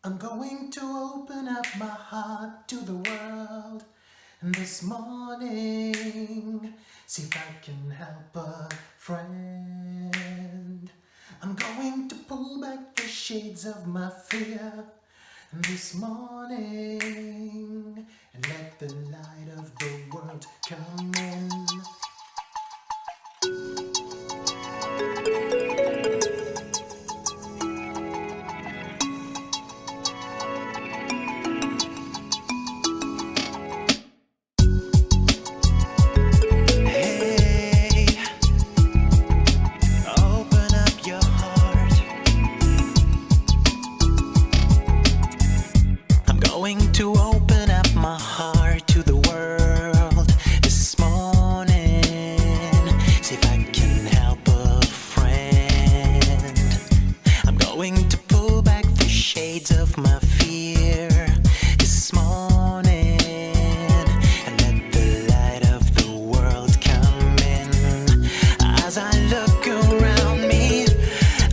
I'm going to open up my heart to the world this morning. See if I can help a friend. I'm going to pull back the shades of my fear this morning and let the light of the world come in. Going to open up my heart to the world this morning. See if I can help a friend. I'm going to pull back the shades of my fear this morning and let the light of the world come in. As I look around me,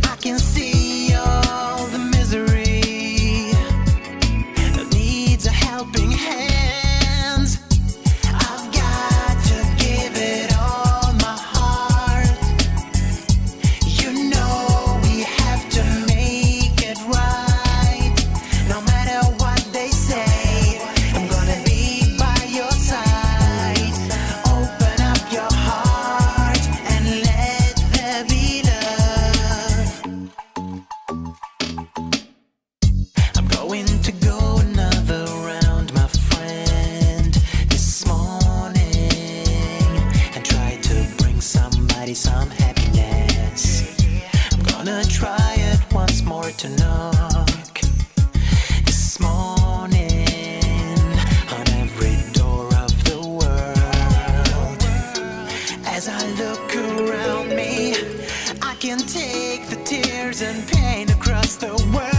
I can see all the misery. Helping hands. I've got to give it all my heart. You know we have to make it right. No matter what they say, I'm gonna be by your side. Open up your heart and let there be love. I'm going to go another round, some happiness. I'm gonna try it once more to knock this morning on every door of the world. As I look around me, I can take the tears and pain across the world.